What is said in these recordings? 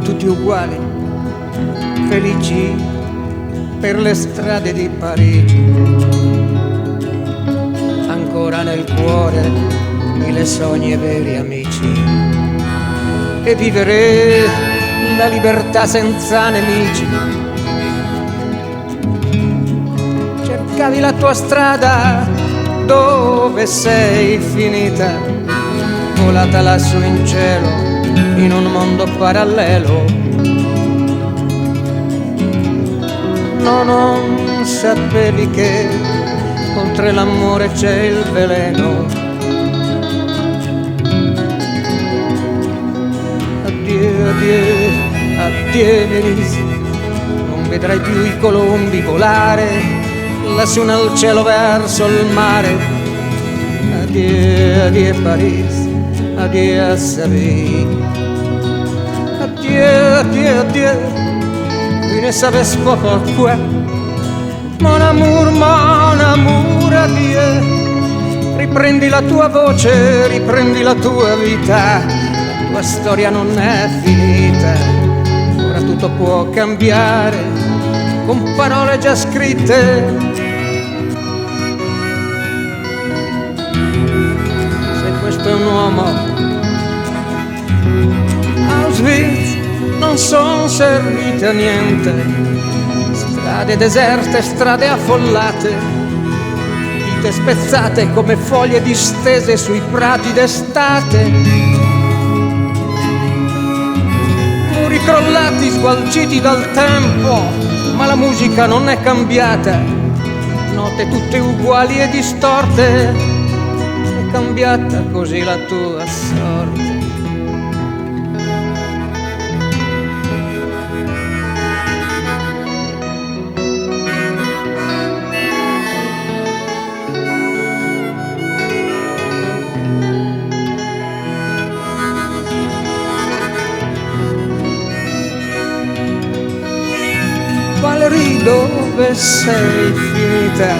tutti uguali, felici per le strade di Parigi. Ancora nel cuore mille sogni e veri amici, e vivere la libertà senza nemici. Cercavi la tua strada, dove sei finita? Volata lassù in cielo, in un mondo parallelo. No, non sapevi che oltre l'amore c'è il veleno. Addio, addio, addio Venise, non vedrai più i colombi volare lassù nel cielo verso il mare. Addio, addio Paris, addio à Seville. Addio, addio, addio, tu ne savais pas pourquoi. Mon amour, addio. Riprendi la tua voce, riprendi la tua vita. La tua storia non è finita, ora tutto può cambiare con parole già scritte. Se questo è un uomo, Auschwitz non son servite a niente. Strade deserte, strade affollate, vite spezzate come foglie distese sui prati d'estate. Muri crollati, sgualciti dal tempo, ma la musica non è cambiata. Note tutte uguali e distorte, è cambiata così la tua sorte. Valerie, dove sei finita?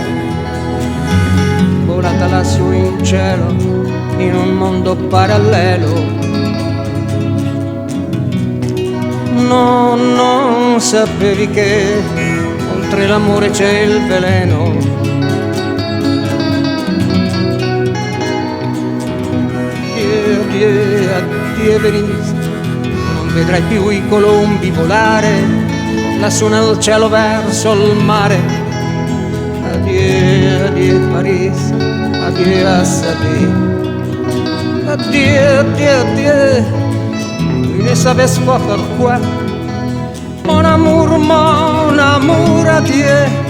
Volata lassù in cielo, in un mondo parallelo. No, non sapevi che oltre l'amore c'è il veleno. Addio, addio, addio Venise, non vedrai più i colombi volare lassù nel cielo verso il mare. Addio, addio Paris, addio à Seville. Addio, addio, addio, tu ne savais pas pourquoi. Mon amour, addio.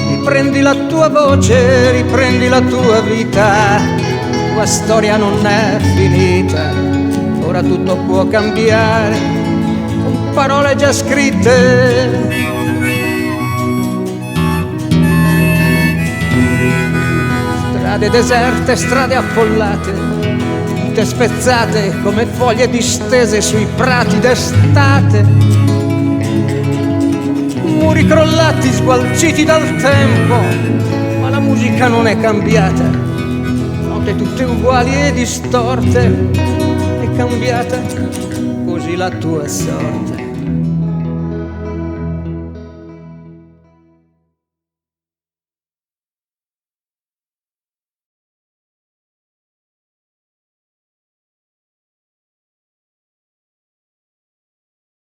Riprendi la tua voce, riprendi la tua vita. La tua storia non è finita, ora tutto può cambiare con parole già scritte. Strade deserte, strade affollate, vite spezzate come foglie distese sui prati d'estate. Muri crollati, sgualciti dal tempo, ma la musica non è cambiata. Note tutte uguali e distorte, è cambiata così la tua sorte.